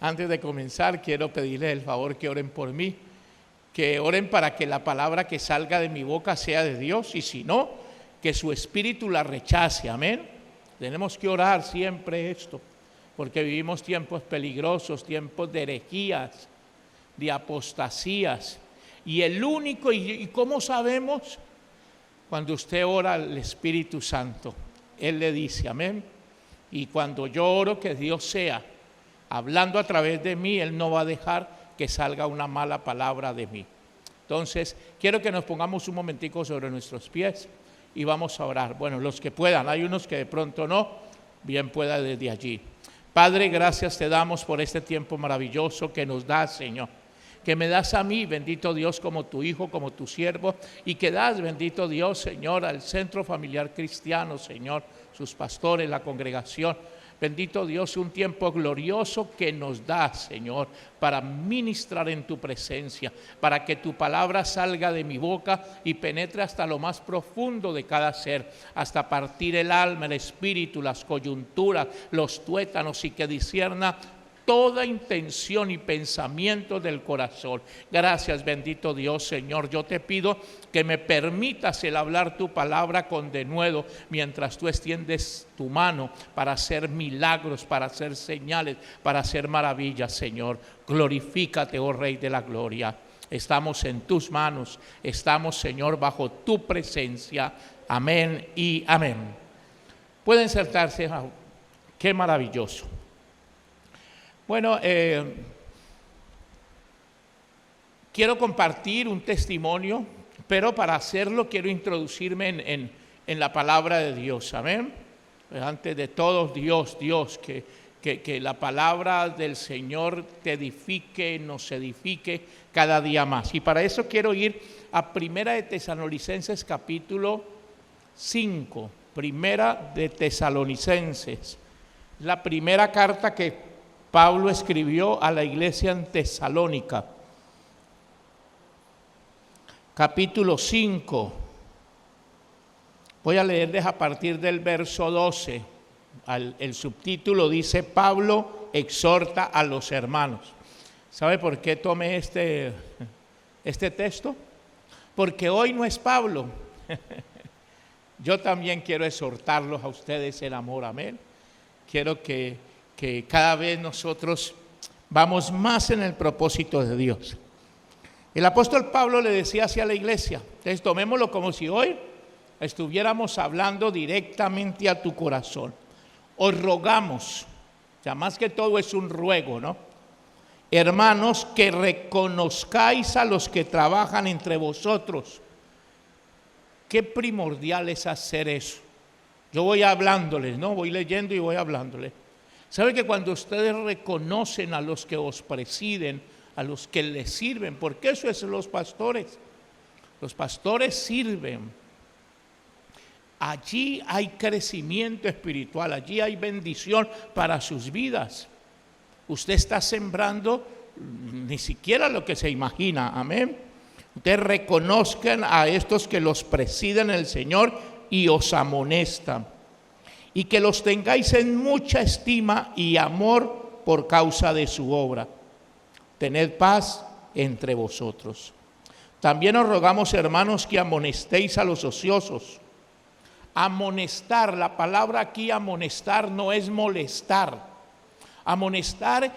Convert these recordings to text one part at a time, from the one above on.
Antes de comenzar, quiero pedirles el favor que oren por mí, que oren para que la palabra que salga de mi boca sea de Dios, y si no, que su espíritu la rechace, amén. Tenemos que orar siempre esto, porque vivimos tiempos peligrosos, tiempos de herejías, de apostasías, y el único, ¿y cómo sabemos? Cuando usted ora al Espíritu Santo, Él le dice, amén. Y cuando yo oro, que Dios sea hablando a través de mí, Él no va a dejar que salga una mala palabra de mí. Entonces, quiero que nos pongamos un momentico sobre nuestros pies y vamos a orar. Bueno, los que puedan, hay unos que de pronto no, bien pueda desde allí. Padre, gracias te damos por este tiempo maravilloso que nos das, Señor. Que me das a mí, bendito Dios, como tu hijo, como tu siervo, y que das, bendito Dios, Señor, al Centro Familiar Cristiano, Señor, sus pastores, la congregación. Bendito Dios, un tiempo glorioso que nos da, Señor, para ministrar en tu presencia, para que tu palabra salga de mi boca y penetre hasta lo más profundo de cada ser, hasta partir el alma, el espíritu, las coyunturas, los tuétanos, y que discierna toda intención y pensamiento del corazón. Gracias, bendito Dios, Señor. Yo te pido que me permitas el hablar tu palabra con denuedo, mientras tú extiendes tu mano para hacer milagros, para hacer señales, para hacer maravillas, Señor. Glorifícate, oh Rey de la Gloria. Estamos en tus manos, estamos, Señor, bajo tu presencia. Amén y amén. Pueden sentarse. Qué maravilloso. Bueno, quiero compartir un testimonio, pero para hacerlo quiero introducirme en la palabra de Dios, amén. Antes de todo, Dios, que la palabra del Señor te edifique, nos edifique cada día más. Y para eso quiero ir a Primera de Tesalonicenses capítulo 5, Primera de Tesalonicenses, la primera carta que Pablo escribió a la iglesia en Tesalónica, capítulo 5. Voy a leerles a partir del verso 12. El subtítulo dice: Pablo exhorta a los hermanos. ¿Sabe por qué tomé este texto? Porque hoy no es Pablo. Yo también quiero exhortarlos a ustedes en amor, amén. Quiero que cada vez nosotros vamos más en el propósito de Dios. El apóstol Pablo le decía hacia la iglesia, entonces tomémoslo como si hoy estuviéramos hablando directamente a tu corazón. Os rogamos, ya más que todo es un ruego, ¿no? Hermanos, que reconozcáis a los que trabajan entre vosotros. Qué primordial es hacer eso. Yo voy hablándoles, ¿no? Voy leyendo y voy hablándoles. ¿Sabe que cuando ustedes reconocen a los que os presiden, a los que les sirven, porque eso es los pastores sirven, allí hay crecimiento espiritual, allí hay bendición para sus vidas. Usted está sembrando ni siquiera lo que se imagina, amén. Ustedes reconozcan a estos que los presiden el Señor y os amonestan, y que los tengáis en mucha estima y amor por causa de su obra. Tened paz entre vosotros. También os rogamos, hermanos, que amonestéis a los ociosos. Amonestar, la palabra aquí amonestar no es molestar. Amonestar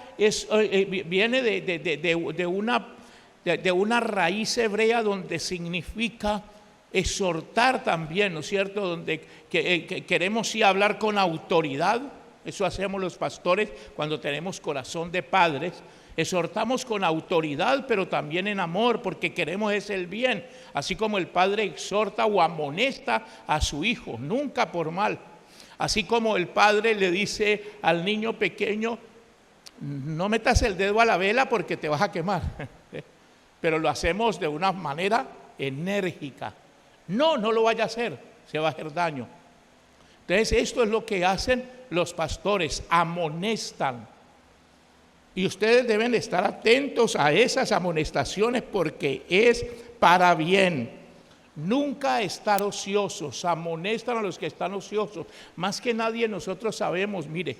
viene de una raíz hebrea donde significa exhortar también, ¿no es cierto? Donde queremos sí hablar con autoridad. Eso hacemos los pastores cuando tenemos corazón de padres. Exhortamos con autoridad, pero también en amor, porque queremos es el bien. Así como el padre exhorta o amonesta a su hijo, nunca por mal. Así como el padre le dice al niño pequeño: no metas el dedo a la vela porque te vas a quemar. Pero lo hacemos de una manera enérgica. No lo vaya a hacer, se va a hacer daño. Entonces esto es lo que hacen los pastores, amonestan. Y ustedes deben estar atentos a esas amonestaciones porque es para bien. Nunca estar ociosos, amonestan a los que están ociosos. Más que nadie nosotros sabemos, mire,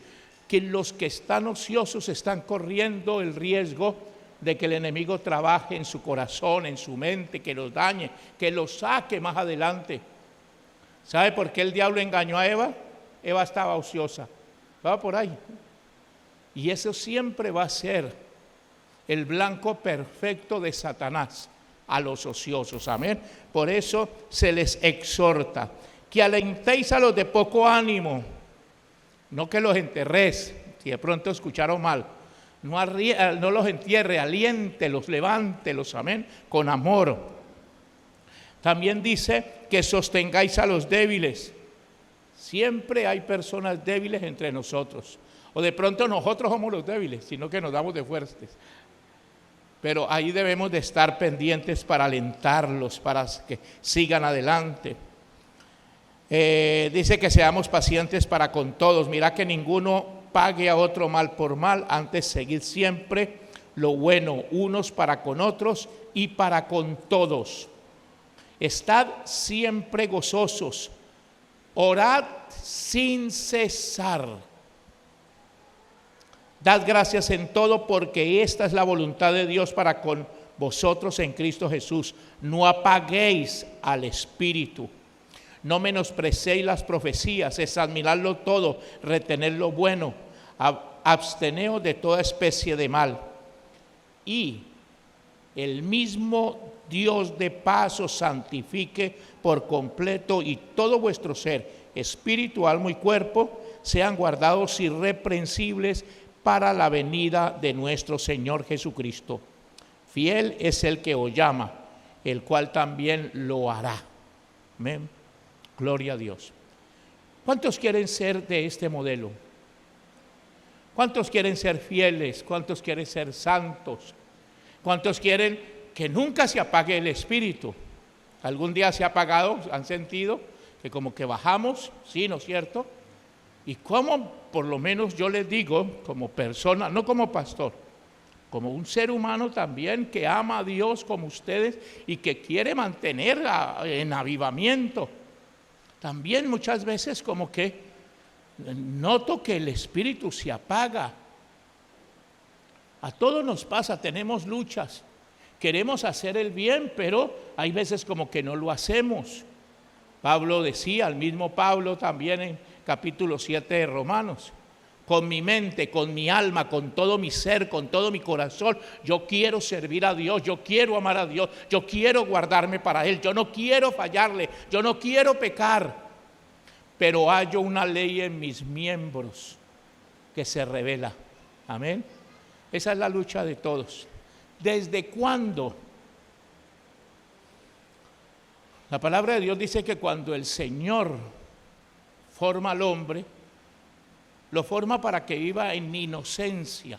que los que están ociosos están corriendo el riesgo de que el enemigo trabaje en su corazón, en su mente, que los dañe, que los saque más adelante. ¿Sabe por qué el diablo engañó a Eva? Eva estaba ociosa, va por ahí. Y eso siempre va a ser el blanco perfecto de Satanás a los ociosos, amén. Por eso se les exhorta que alentéis a los de poco ánimo, no que los enterréis, si de pronto escucharon mal, no los entierre, aliéntelos, levántelos, amén, con amor. También dice que sostengáis a los débiles. Siempre hay personas débiles entre nosotros, o de pronto nosotros somos los débiles, sino que nos damos de fuertes. Pero ahí debemos de estar pendientes para alentarlos, para que sigan adelante. Dice que seamos pacientes para con todos. Mira que ninguno pague a otro mal por mal, antes seguid siempre lo bueno unos para con otros y para con todos. Estad siempre gozosos, orad sin cesar. Dad gracias en todo, porque esta es la voluntad de Dios para con vosotros en Cristo Jesús. No apaguéis al Espíritu, no menosprecéis las profecías, examinadlo todo, retened lo bueno, absteneos de toda especie de mal. Y el mismo Dios de paz os santifique por completo, y todo vuestro ser, espíritu, alma y cuerpo, sean guardados irreprensibles para la venida de nuestro Señor Jesucristo. Fiel es el que os llama, el cual también lo hará. Amén. Gloria a Dios. ¿Cuántos quieren ser de este modelo? ¿Cuántos quieren ser fieles? ¿Cuántos quieren ser santos? ¿Cuántos quieren que nunca se apague el espíritu? ¿Algún día se ha apagado? ¿Han sentido que como que bajamos? Sí, ¿no es cierto? Y como, por lo menos yo les digo, como persona, no como pastor, como un ser humano también que ama a Dios como ustedes y que quiere mantener en avivamiento, también muchas veces como que noto que el espíritu se apaga. A todos nos pasa, tenemos luchas, queremos hacer el bien, pero hay veces como que no lo hacemos. Pablo decía, el mismo Pablo también en capítulo 7 de Romanos: con mi mente, con mi alma, con todo mi ser, con todo mi corazón, yo quiero servir a Dios, yo quiero amar a Dios, yo quiero guardarme para Él, yo no quiero fallarle, yo no quiero pecar, pero hallo una ley en mis miembros que se revela. Amén. Esa es la lucha de todos. ¿Desde cuándo? La palabra de Dios dice que cuando el Señor forma al hombre, lo forma para que viva en inocencia.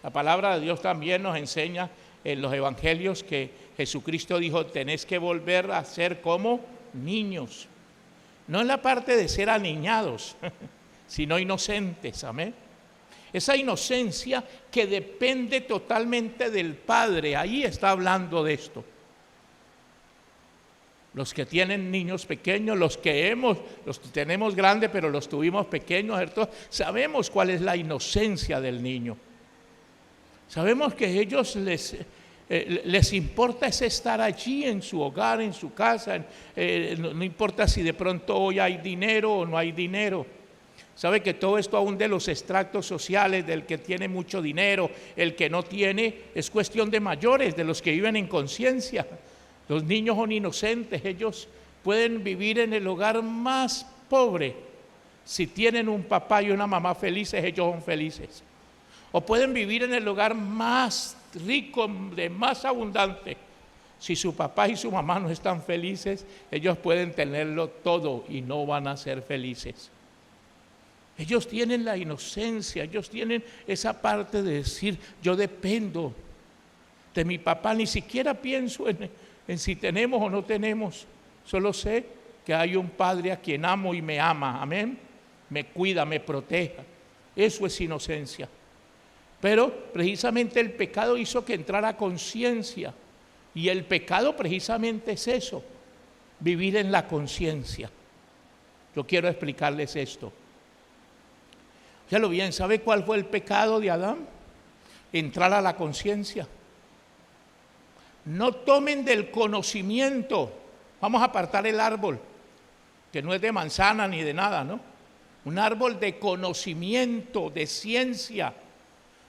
La palabra de Dios también nos enseña en los evangelios que Jesucristo dijo: tenéis que volver a ser como niños. No en la parte de ser aniñados, sino inocentes. Amén. Esa inocencia que depende totalmente del Padre. Ahí está hablando de esto. Los que tienen niños pequeños, los tenemos grandes, pero los tuvimos pequeños, ¿cierto? Sabemos cuál es la inocencia del niño. Sabemos que a ellos les importa es estar allí en su hogar, en su casa. No importa si de pronto hoy hay dinero o no hay dinero. Sabe que todo esto, aún de los extractos sociales, del que tiene mucho dinero, el que no tiene, es cuestión de mayores, de los que viven en conciencia. Los niños son inocentes, ellos pueden vivir en el hogar más pobre. Si tienen un papá y una mamá felices, ellos son felices. O pueden vivir en el hogar más rico, de más abundante. Si su papá y su mamá no están felices, ellos pueden tenerlo todo y no van a ser felices. Ellos tienen la inocencia, ellos tienen esa parte de decir: yo dependo de mi papá, ni siquiera pienso en si tenemos o no tenemos, solo sé que hay un Padre a quien amo y me ama, amén, me cuida, me protege. Eso es inocencia. Pero precisamente el pecado hizo que entrara conciencia, y el pecado precisamente es eso, vivir en la conciencia. Yo quiero explicarles esto. Ya lo bien, ¿sabe cuál fue el pecado de Adán? Entrar a la conciencia. No tomen del conocimiento. Vamos a apartar el árbol, que no es de manzana ni de nada, ¿no? Un árbol de conocimiento, de ciencia,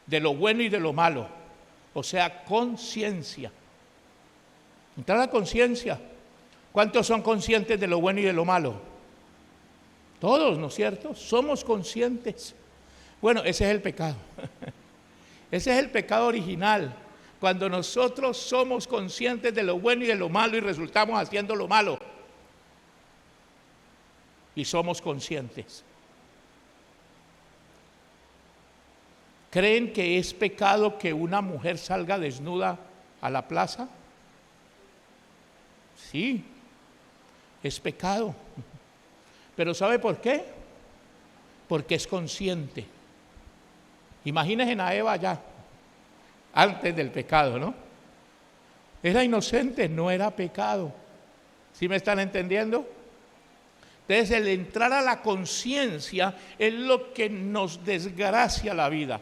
de lo bueno y de lo malo. O sea, conciencia. Entrar a la conciencia. ¿Cuántos son conscientes de lo bueno y de lo malo? Todos, ¿no es cierto? Somos conscientes. Bueno, ese es el pecado. Ese es el pecado original. Cuando nosotros somos conscientes de lo bueno y de lo malo y resultamos haciendo lo malo. Y somos conscientes. ¿Creen que es pecado que una mujer salga desnuda a la plaza? Sí, es pecado. ¿Pero sabe por qué? Porque es consciente. Imagínense a Eva ya, antes del pecado, ¿no? Era inocente, no era pecado. ¿Sí me están entendiendo? Entonces, el entrar a la conciencia es lo que nos desgracia la vida.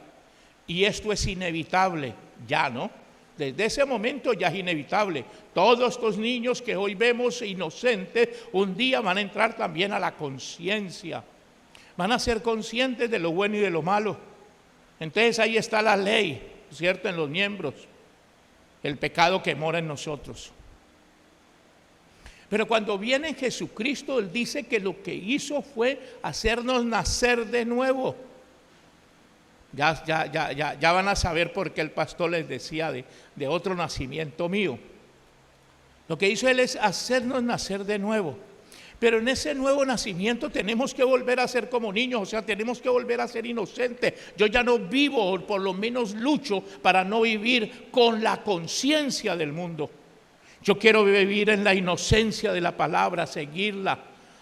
Y esto es inevitable, ya, ¿no? Desde ese momento ya es inevitable. Todos estos niños que hoy vemos inocentes, un día van a entrar también a la conciencia. Van a ser conscientes de lo bueno y de lo malo. Entonces ahí está la ley, ¿cierto? En los miembros. El pecado que mora en nosotros. Pero cuando viene Jesucristo, Él dice que lo que hizo fue hacernos nacer de nuevo. Ya van a saber por qué el pastor les decía de otro nacimiento mío. Lo que hizo Él es hacernos nacer de nuevo. Pero en ese nuevo nacimiento tenemos que volver a ser como niños, o sea, tenemos que volver a ser inocentes. Yo ya no vivo, o por lo menos lucho para no vivir con la conciencia del mundo. Yo quiero vivir en la inocencia de la palabra, seguirla.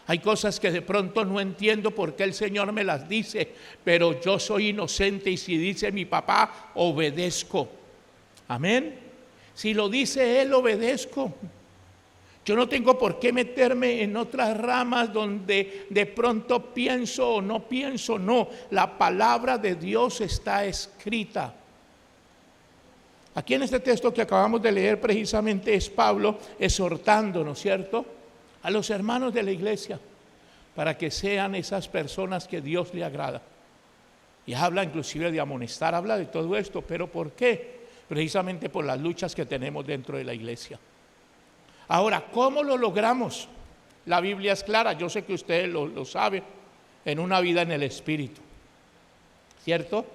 Hay cosas que de pronto no entiendo por qué el Señor me las dice, pero yo soy inocente y si dice mi papá, obedezco. Amén. Si lo dice Él, obedezco. Yo no tengo por qué meterme en otras ramas donde de pronto pienso o no pienso, no. La palabra de Dios está escrita. Aquí en este texto que acabamos de leer precisamente es Pablo exhortando, ¿no es cierto?, a los hermanos de la iglesia para que sean esas personas que Dios le agrada. Y habla inclusive de amonestar, habla de todo esto, pero ¿por qué? Precisamente por las luchas que tenemos dentro de la iglesia. Ahora, ¿cómo lo logramos? La Biblia es clara, yo sé que ustedes lo saben, en una vida en el Espíritu, ¿cierto?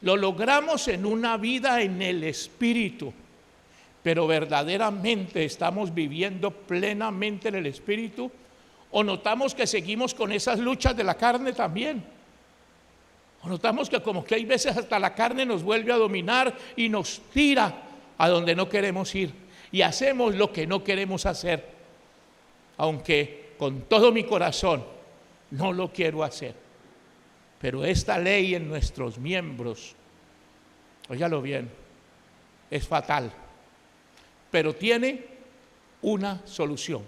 Lo logramos en una vida en el Espíritu, pero verdaderamente estamos viviendo plenamente en el Espíritu, o notamos que seguimos con esas luchas de la carne también, o notamos que como que hay veces hasta la carne nos vuelve a dominar y nos tira a donde no queremos ir. Y hacemos lo que no queremos hacer, aunque con todo mi corazón no lo quiero hacer. Pero esta ley en nuestros miembros, óigalo bien, es fatal, pero tiene una solución.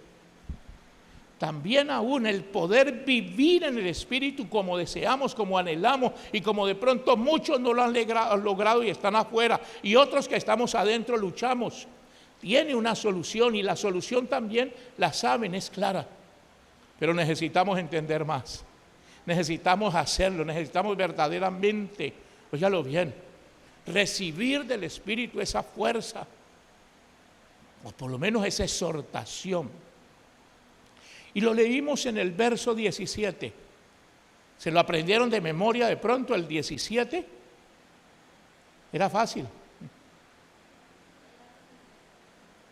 También aún el poder vivir en el Espíritu como deseamos, como anhelamos y como de pronto muchos no lo han logrado y están afuera y otros que estamos adentro luchamos. Tiene una solución y la solución también la saben, es clara. Pero necesitamos entender más. Necesitamos hacerlo, necesitamos verdaderamente, óigalo bien, recibir del Espíritu esa fuerza, o por lo menos esa exhortación. Y lo leímos en el verso 17. ¿Se lo aprendieron de memoria de pronto el 17? Era fácil.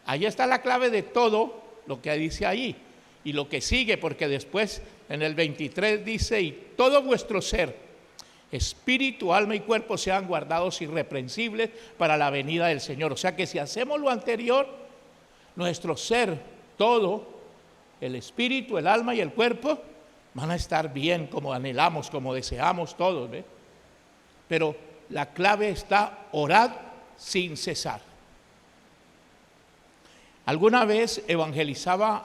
Ahí está la clave de todo lo que dice ahí y lo que sigue, porque después en el 23 dice: y todo vuestro ser, espíritu, alma y cuerpo sean guardados irreprensibles para la venida del Señor. O sea que si hacemos lo anterior, nuestro ser, todo, el espíritu, el alma y el cuerpo, van a estar bien como anhelamos, como deseamos todos, ¿ve? Pero la clave está: orad sin cesar. Alguna vez evangelizaba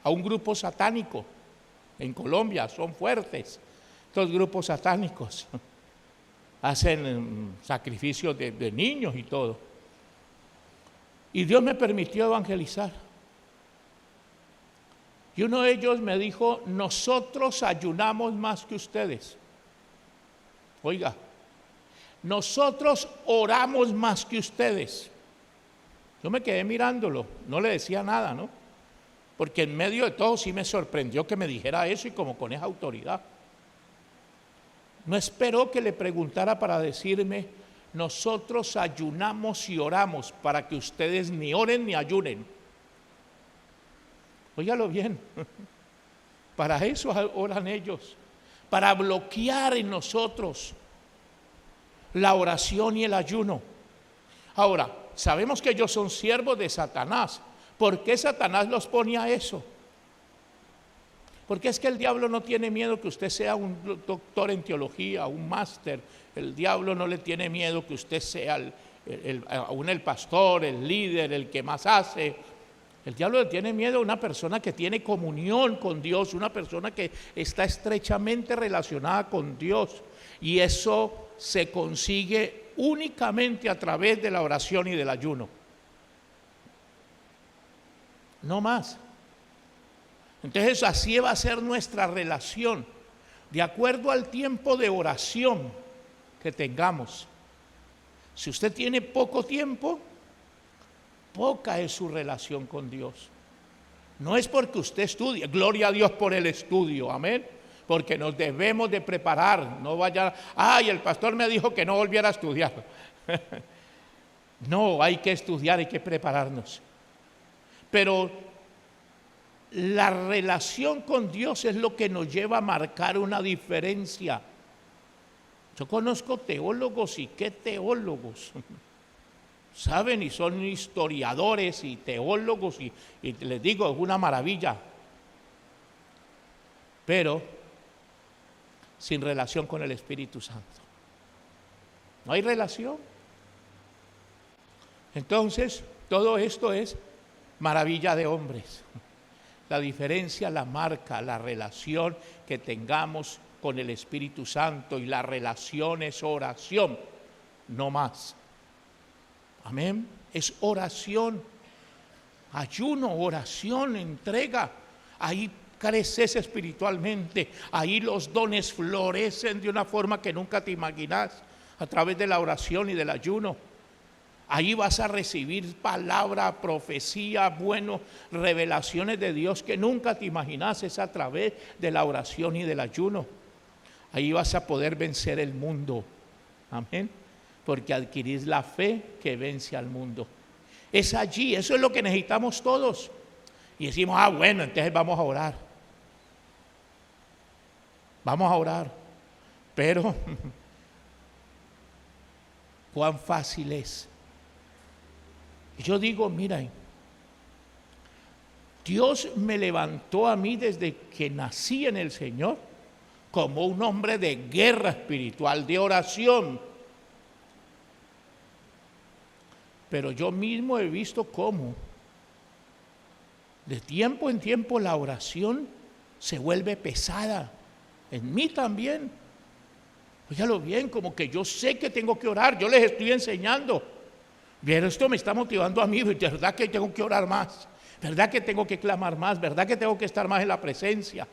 a un grupo satánico en Colombia, son fuertes estos grupos satánicos. hacen sacrificios de niños y todo. Y Dios me permitió evangelizar. Y uno de ellos me dijo: nosotros ayunamos más que ustedes. Oiga, nosotros oramos más que ustedes. Yo me quedé mirándolo, no le decía nada, ¿no? Porque en medio de todo sí me sorprendió que me dijera eso, y como con esa autoridad. No esperó que le preguntara para decirme: nosotros ayunamos y oramos para que ustedes ni oren ni ayunen. Óigalo bien, para eso oran ellos, para bloquear en nosotros la oración y el ayuno. Ahora, sabemos que ellos son siervos de Satanás. ¿Por qué Satanás los pone a eso? Porque es que el diablo no tiene miedo que usted sea un doctor en teología, un máster. El diablo no le tiene miedo que usted sea aún el pastor, el líder, el que más hace. El diablo le tiene miedo a una persona que tiene comunión con Dios, una persona que está estrechamente relacionada con Dios. Y eso se consigue únicamente a través de la oración y del ayuno. No más. Entonces así va a ser nuestra relación, de acuerdo al tiempo de oración que tengamos. Si usted tiene poco tiempo, poca es su relación con Dios. No es porque usted estudie, gloria a Dios por el estudio, amén, porque nos debemos de preparar. No vaya, ay, el pastor me dijo que no volviera a estudiar. No, hay que estudiar, hay que prepararnos. Pero la relación con Dios es lo que nos lleva a marcar una diferencia. Yo conozco teólogos, y qué teólogos, saben, y son historiadores y teólogos, y les digo, es una maravilla, pero sin relación con el Espíritu Santo. No hay relación. Entonces, todo esto es maravilla de hombres. La diferencia la marca la relación que tengamos con el Espíritu Santo, y la relación es oración, no más. Amén. Es oración, ayuno, oración, entrega. Ahí creces espiritualmente, ahí los dones florecen de una forma que nunca te imaginas, a través de la oración y del ayuno. Ahí vas a recibir palabra, profecía, bueno, revelaciones de Dios que nunca te imaginas, es a través de la oración y del ayuno. Ahí vas a poder vencer el mundo, amén, porque adquirís la fe que vence al mundo. Es allí, eso es lo que necesitamos todos. Y decimos: ah, bueno, entonces vamos a orar. Vamos a orar, pero cuán fácil es. Yo digo: miren, Dios me levantó a mí desde que nací en el Señor como un hombre de guerra espiritual, de oración. Pero yo mismo he visto cómo de tiempo en tiempo la oración se vuelve pesada. En mí también. Óigalo bien, como que yo sé que tengo que orar, yo les estoy enseñando. Bien, esto me está motivando a mí, ¿verdad que tengo que orar más? ¿Verdad que tengo que clamar más? ¿Verdad que tengo que estar más en la presencia?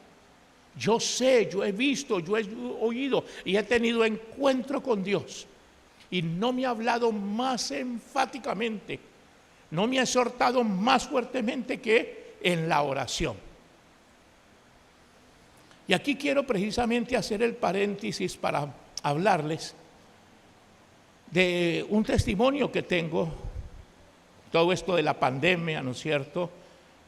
Yo sé, yo he visto, yo he oído y he tenido encuentro con Dios. Y no me ha hablado más enfáticamente, no me ha exhortado más fuertemente que en la oración. Y aquí quiero precisamente hacer el paréntesis para hablarles de un testimonio que tengo, todo esto de la pandemia, ¿no es cierto?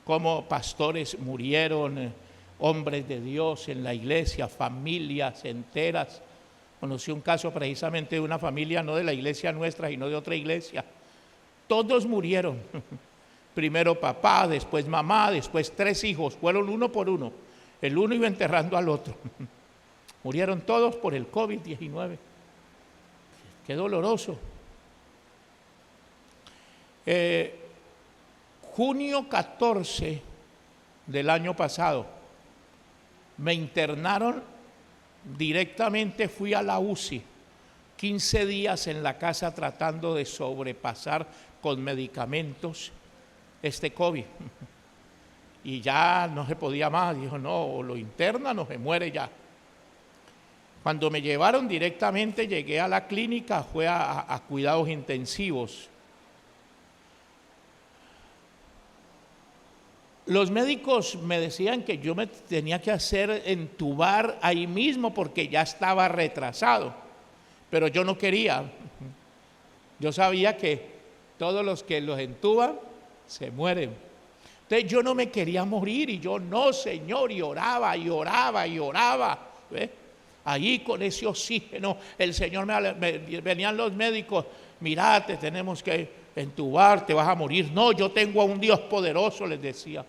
Cómo pastores murieron, hombres de Dios en la iglesia, familias enteras. Conocí un caso precisamente de una familia, no de la iglesia nuestra, sino de otra iglesia. Todos murieron. Primero papá, después mamá, después 3 hijos. Fueron uno por uno. El uno iba enterrando al otro. Murieron todos por el COVID-19. Qué doloroso. Junio 14 del año pasado, me internaron directamente, fui a la UCI. 15 días en la casa tratando de sobrepasar con medicamentos este COVID. Y ya no se podía más, dijo, no, o lo internan o se muere ya. Cuando me llevaron directamente, llegué a la clínica, fue a cuidados intensivos. Los médicos me decían que yo me tenía que hacer entubar ahí mismo porque ya estaba retrasado, pero yo no quería. Yo sabía que todos los que los entuban se mueren. Entonces yo no me quería morir y yo no, Señor, y oraba, y oraba, y oraba. ¿Ves? Allí con ese oxígeno, el Señor venían los médicos, mirá, te tenemos que entubar, te vas a morir. No, yo tengo a un Dios poderoso, les decía.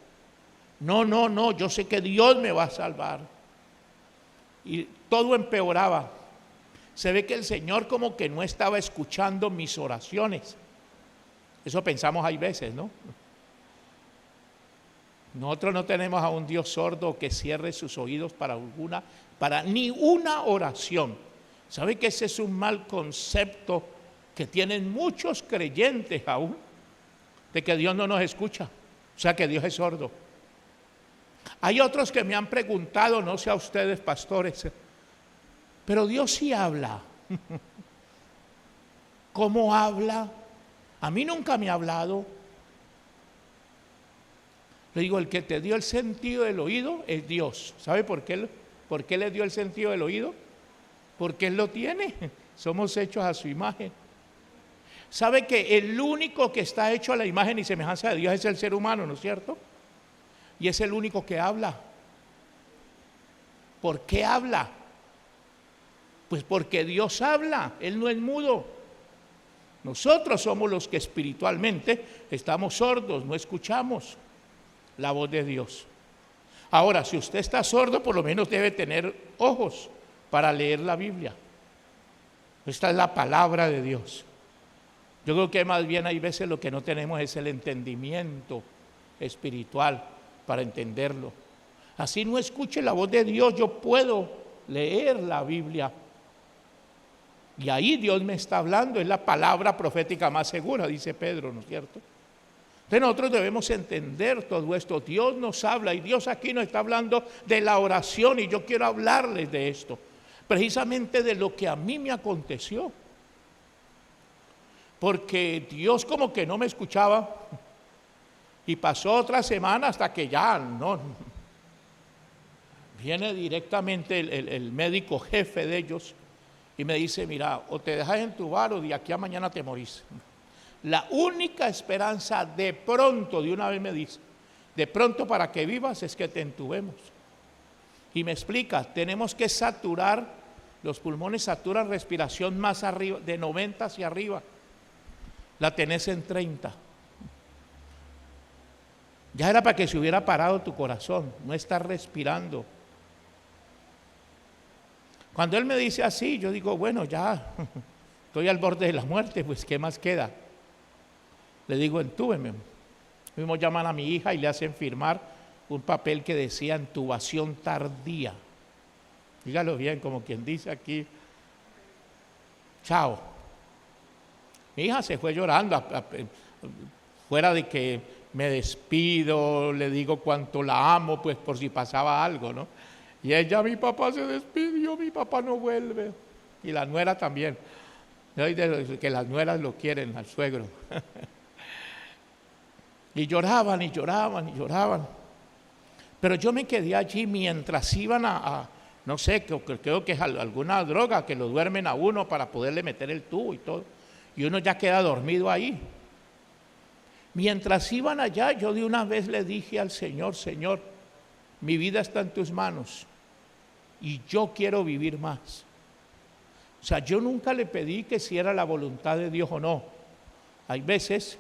No, yo sé que Dios me va a salvar. Y todo empeoraba. Se ve que el Señor como que no estaba escuchando mis oraciones. Eso pensamos hay veces, ¿no? Nosotros no tenemos a un Dios sordo que cierre sus oídos para ni una oración. ¿Sabe que ese es un mal concepto que tienen muchos creyentes aún? De que Dios no nos escucha, o sea que Dios es sordo. Hay otros que me han preguntado, no sé a ustedes pastores, pero Dios sí habla. ¿Cómo habla? A mí nunca me ha hablado. Le digo, el que te dio el sentido del oído es Dios. ¿Sabe por qué le dio el sentido del oído? Porque Él lo tiene. Somos hechos a su imagen. ¿Sabe que el único que está hecho a la imagen y semejanza de Dios es el ser humano, ¿no es cierto? Y es el único que habla. ¿Por qué habla? Pues porque Dios habla, Él no es mudo. Nosotros somos los que espiritualmente estamos sordos, no escuchamos la voz de Dios. Ahora, si usted está sordo, por lo menos debe tener ojos para leer la Biblia. Esta es la palabra de Dios. Yo creo que más bien hay veces lo que no tenemos es el entendimiento espiritual para entenderlo. Así no escuche la voz de Dios, yo puedo leer la Biblia. Y ahí Dios me está hablando, es la palabra profética más segura, dice Pedro, ¿no es cierto? Entonces nosotros debemos entender todo esto. Dios nos habla y Dios aquí nos está hablando de la oración y yo quiero hablarles de esto, precisamente de lo que a mí me aconteció. Porque Dios como que no me escuchaba y pasó otra semana hasta que ya no. Viene directamente el médico jefe de ellos y me dice, mira, o te dejas entubar o de aquí a mañana te morís. La única esperanza de pronto, de una vez me dice, de pronto para que vivas es que te entubemos. Y me explica, tenemos que saturar, los pulmones saturan respiración más arriba, de 90 hacia arriba. La tenés en 30. Ya era para que se hubiera parado tu corazón, no estás respirando. Cuando él me dice así, yo digo, bueno, ya estoy al borde de la muerte, pues ¿qué más queda? Le digo, entúbeme. Mismo llaman a mi hija y le hacen firmar un papel que decía intubación tardía. Dígalo bien, como quien dice aquí, chao. Mi hija se fue llorando, fuera de que me despido, le digo cuánto la amo, pues por si pasaba algo, ¿no? Y ella, mi papá se despidió, mi papá no vuelve. Y la nuera también. Que las nueras lo quieren, al suegro. Y lloraban, y lloraban, y lloraban. Pero yo me quedé allí mientras iban no sé, creo que es alguna droga que lo duermen a uno para poderle meter el tubo y todo. Y uno ya queda dormido ahí. Mientras iban allá, yo de una vez le dije al Señor, Señor, mi vida está en tus manos y yo quiero vivir más. O sea, yo nunca le pedí que si era la voluntad de Dios o no. Hay veces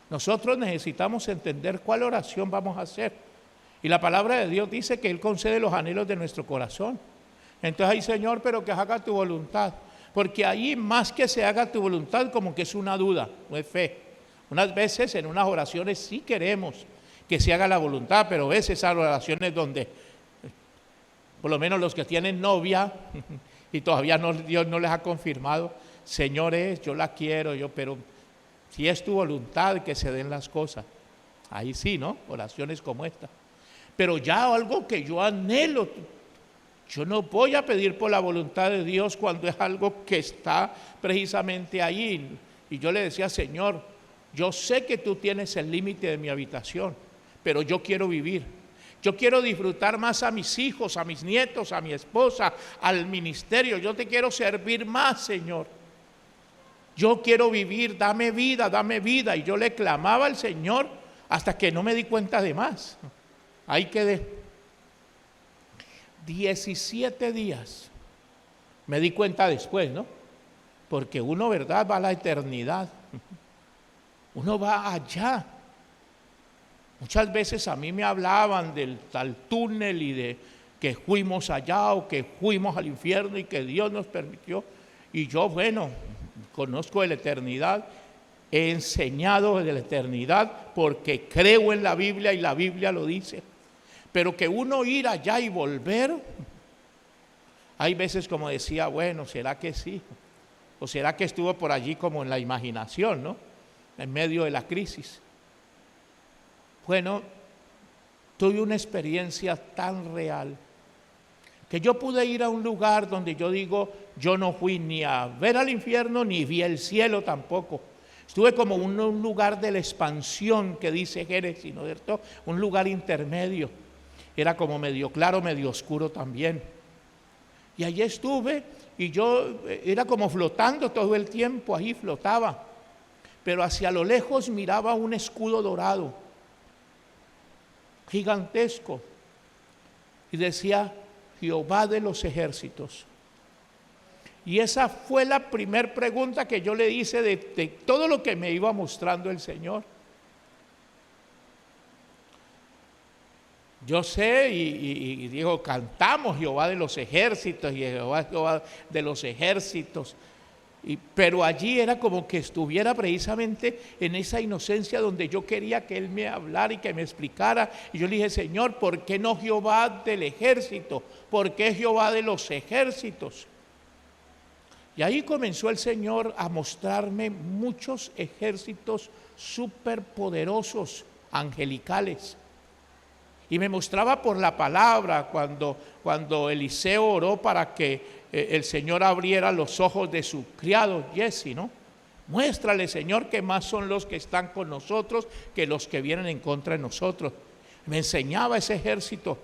nosotros necesitamos entender cuál oración vamos a hacer. Y la palabra de Dios dice que Él concede los anhelos de nuestro corazón. Entonces, ay Señor, pero que haga tu voluntad. Porque ahí más que se haga tu voluntad, como que es una duda, no es fe. Unas veces en unas oraciones sí queremos que se haga la voluntad, pero ves esas oraciones donde, por lo menos los que tienen novia y todavía Dios no les ha confirmado, Señores, yo la quiero, pero si es tu voluntad que se den las cosas. Ahí sí, ¿no? Oraciones como esta. Pero ya algo que yo anhelo, yo no voy a pedir por la voluntad de Dios cuando es algo que está precisamente ahí. Y yo le decía, Señor, yo sé que tú tienes el límite de mi habitación, pero yo quiero vivir. Yo quiero disfrutar más a mis hijos, a mis nietos, a mi esposa, al ministerio. Yo te quiero servir más, Señor. Yo quiero vivir, dame vida, dame vida. Y yo le clamaba al Señor hasta que no me di cuenta de más. Ahí quedé. 17 días. Me di cuenta después, ¿no? Porque uno, ¿verdad?, va a la eternidad. Uno va allá. Muchas veces a mí me hablaban del tal túnel y de que fuimos allá o que fuimos al infierno y que Dios nos permitió. Y yo, bueno, conozco de la eternidad, he enseñado de la eternidad porque creo en la Biblia y la Biblia lo dice. Pero que uno ir allá y volver, hay veces como decía, bueno, ¿será que sí? ¿O será que estuvo por allí como en la imaginación, ¿no? En medio de la crisis. Bueno, tuve una experiencia tan real que yo pude ir a un lugar donde yo digo, yo no fui ni a ver al infierno ni vi el cielo tampoco. Estuve como en un lugar de la expansión que dice Génesis, ¿no es cierto? Un lugar intermedio. Era como medio claro, medio oscuro también. Y allí estuve y yo era como flotando todo el tiempo, ahí flotaba. Pero hacia lo lejos miraba un escudo dorado, gigantesco. Y decía, Jehová de los ejércitos. Y esa fue la primera pregunta que yo le hice de todo lo que me iba mostrando el Señor. Yo sé y digo, cantamos Jehová de los ejércitos y Jehová de los ejércitos. Pero allí era como que estuviera precisamente en esa inocencia donde yo quería que Él me hablara y que me explicara. Y yo le dije, Señor, ¿por qué no Jehová del ejército? ¿Por qué Jehová de los ejércitos? Y ahí comenzó el Señor a mostrarme muchos ejércitos superpoderosos, angelicales. Y me mostraba por la palabra cuando Eliseo oró para que el Señor abriera los ojos de su criado Jesse, ¿no? Muéstrale, Señor, que más son los que están con nosotros que los que vienen en contra de nosotros. Me enseñaba ese ejército,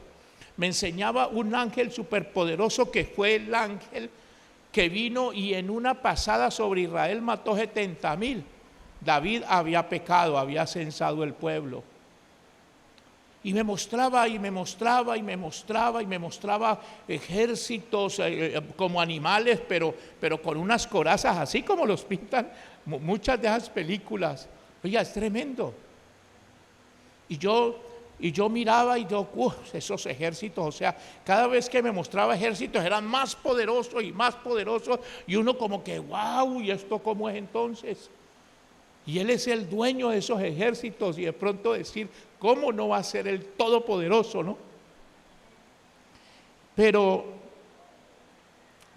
me enseñaba un ángel superpoderoso que fue el ángel que vino y en una pasada sobre Israel mató 70,000. David había pecado, había censado el pueblo. Y me mostraba y me mostraba y me mostraba y me mostraba ejércitos como animales, pero con unas corazas así como los pintan muchas de esas películas. Oiga, es tremendo. Y yo miraba y yo, esos ejércitos, o sea, cada vez que me mostraba ejércitos eran más poderosos y más poderosos. Y uno como que, wow, ¿y esto cómo es entonces? Y Él es el dueño de esos ejércitos y de pronto decir, ¿cómo no va a ser el todopoderoso, no? Pero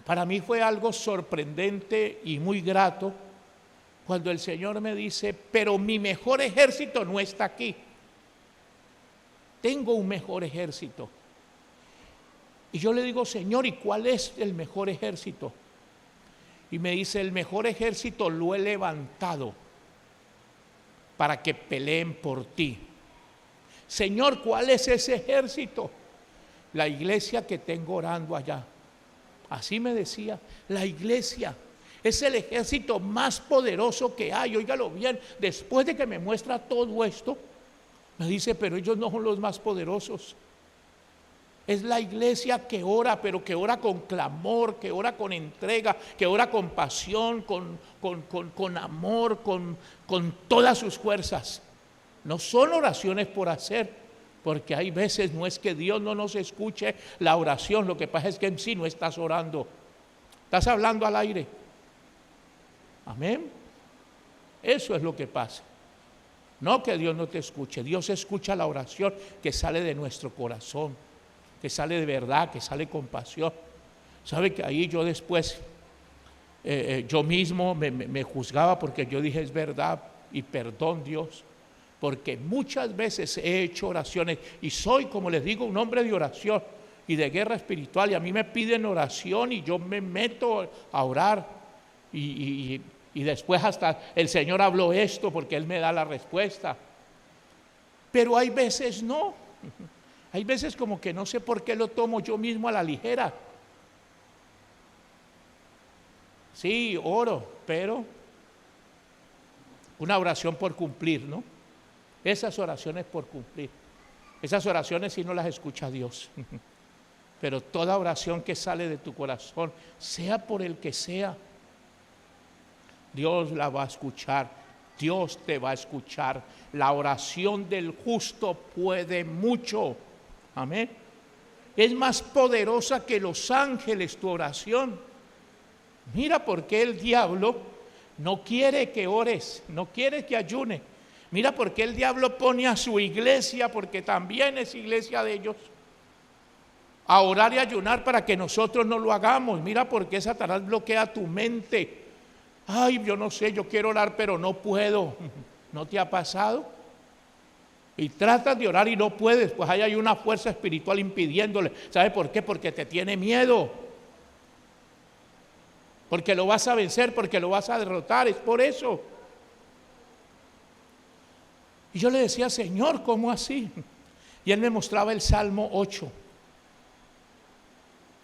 para mí fue algo sorprendente y muy grato cuando el Señor me dice, pero mi mejor ejército no está aquí. Tengo un mejor ejército. Y yo le digo, Señor, ¿y cuál es el mejor ejército? Y me dice, el mejor ejército lo he levantado para que peleen por ti. Señor, ¿cuál es ese ejército? La iglesia que tengo orando allá. Así me decía, la iglesia es el ejército más poderoso que hay. Óigalo bien, después de que me muestra todo esto, me dice, pero ellos no son los más poderosos. Es la iglesia que ora, pero que ora con clamor, que ora con entrega, que ora con pasión, con amor, con todas sus fuerzas. No son oraciones por hacer, porque hay veces no es que Dios no nos escuche la oración, lo que pasa es que en sí no estás orando, estás hablando al aire. Amén. Eso es lo que pasa. No que Dios no te escuche, Dios escucha la oración que sale de nuestro corazón, que sale de verdad, que sale con pasión. Sabe que ahí yo después yo mismo me juzgaba porque yo dije es verdad y perdón Dios, porque muchas veces he hecho oraciones y soy, como les digo, un hombre de oración y de guerra espiritual, y a mí me piden oración y yo me meto a orar y después hasta el Señor habló esto porque Él me da la respuesta, pero hay veces no, hay veces como que no sé por qué lo tomo yo mismo a la ligera. Sí, oro, pero una oración por cumplir, ¿no? Esas oraciones por cumplir, esas oraciones sí no las escucha Dios, pero toda oración que sale de tu corazón, sea por el que sea, Dios la va a escuchar, Dios te va a escuchar. La oración del justo puede mucho, amén. Es más poderosa que los ángeles tu oración. Mira por qué el diablo no quiere que ores, no quiere que ayune. Mira por qué el diablo pone a su iglesia, porque también es iglesia de ellos, a orar y ayunar para que nosotros no lo hagamos. Mira por qué Satanás bloquea tu mente. Ay, yo no sé, yo quiero orar pero no puedo. ¿No te ha pasado? Y tratas de orar y no puedes, pues ahí hay una fuerza espiritual impidiéndole. ¿Sabe por qué? Porque te tiene miedo. Porque lo vas a vencer, porque lo vas a derrotar, es por eso. Y yo le decía, Señor, ¿cómo así? Y Él me mostraba el Salmo 8.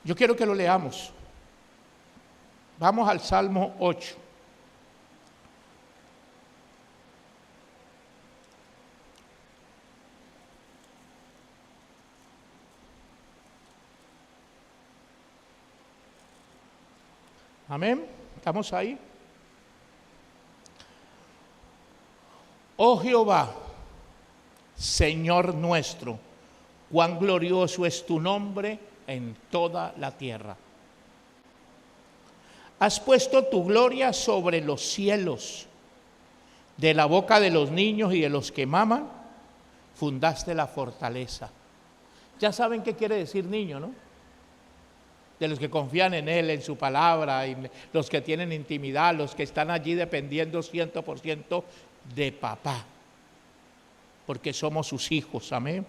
Yo quiero que lo leamos. Vamos al Salmo 8. Amén, ¿estamos ahí? Oh Jehová, Señor nuestro, cuán glorioso es tu nombre en toda la tierra. Has puesto tu gloria sobre los cielos, de la boca de los niños y de los que maman, fundaste la fortaleza. Ya saben qué quiere decir niño, ¿no? De los que confían en Él, en su palabra, y los que tienen intimidad, los que están allí dependiendo 100% de papá, porque somos sus hijos, amén.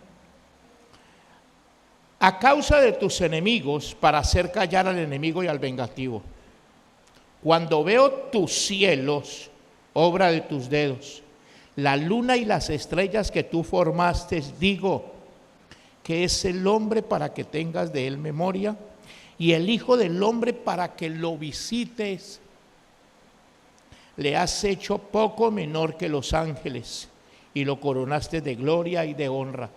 A causa de tus enemigos, para hacer callar al enemigo y al vengativo. Cuando veo tus cielos, obra de tus dedos, la luna y las estrellas que tú formaste, digo, que es el hombre para que tengas de él memoria, y el Hijo del Hombre para que lo visites. Le has hecho poco menor que los ángeles y lo coronaste de gloria y de honra.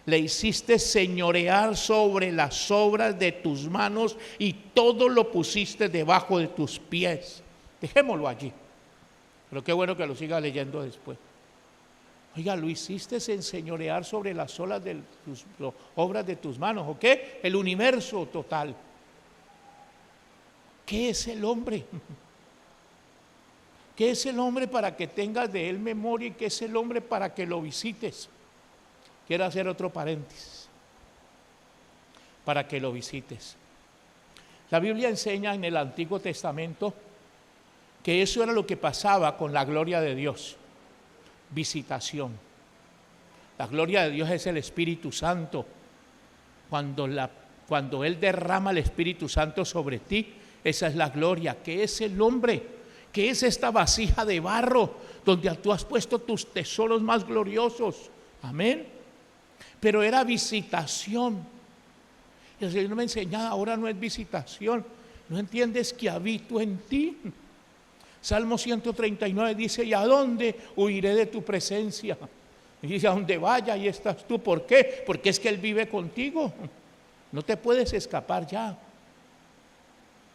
Le hiciste señorear sobre las obras de tus manos y todo lo pusiste debajo de tus pies. Dejémoslo allí, pero qué bueno que lo siga leyendo después. Oiga, lo hiciste enseñorear sobre las obras de tus manos, ¿ok? El universo total. ¿Qué es el hombre? ¿Qué es el hombre para que tengas de él memoria y qué es el hombre para que lo visites? Quiero hacer otro paréntesis. Para que lo visites. La Biblia enseña en el Antiguo Testamento que eso era lo que pasaba con la gloria de Dios. Visitación. La gloria de Dios es el Espíritu Santo. Cuando Él derrama el Espíritu Santo sobre ti, esa es la gloria. ¿Qué es el hombre? ¿Qué es esta vasija de barro donde tú has puesto tus tesoros más gloriosos? Amén. Pero era visitación. El Señor me enseñaba, ahora no es visitación. ¿No entiendes que habito en ti? Salmo 139 dice, ¿y a dónde huiré de tu presencia? Y dice, a donde vaya, ahí estás tú. ¿Por qué? Porque es que Él vive contigo. No te puedes escapar ya.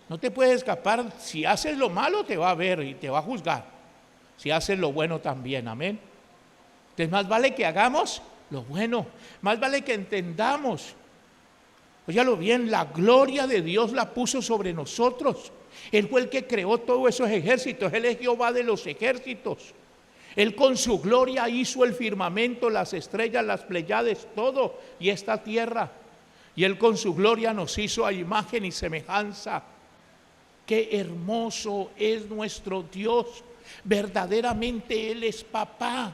No te puedes escapar. Si haces lo malo te va a ver y te va a juzgar. Si haces lo bueno también, amén. Entonces más vale que hagamos lo bueno. Más vale que entendamos. Óyalo bien, la gloria de Dios la puso sobre nosotros. Él fue el que creó todos esos ejércitos. Él es Jehová de los ejércitos. Él con su gloria hizo el firmamento, las estrellas, las Pléyades, todo, y esta tierra. Y Él con su gloria nos hizo a imagen y semejanza. qué hermoso es nuestro Dios. Verdaderamente Él es papá.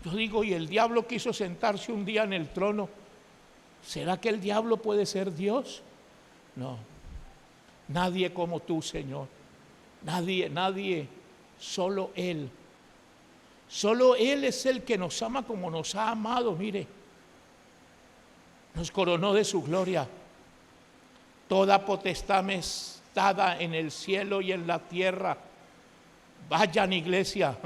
Yo digo, y el diablo quiso sentarse un día en el trono. ¿Será que el diablo puede ser Dios? No. Nadie como tú, Señor. Nadie. Solo Él. Solo Él es el que nos ama como nos ha amado. Mire, nos coronó de su gloria. Toda potestad me es dada en el cielo y en la tierra. Vayan, iglesia.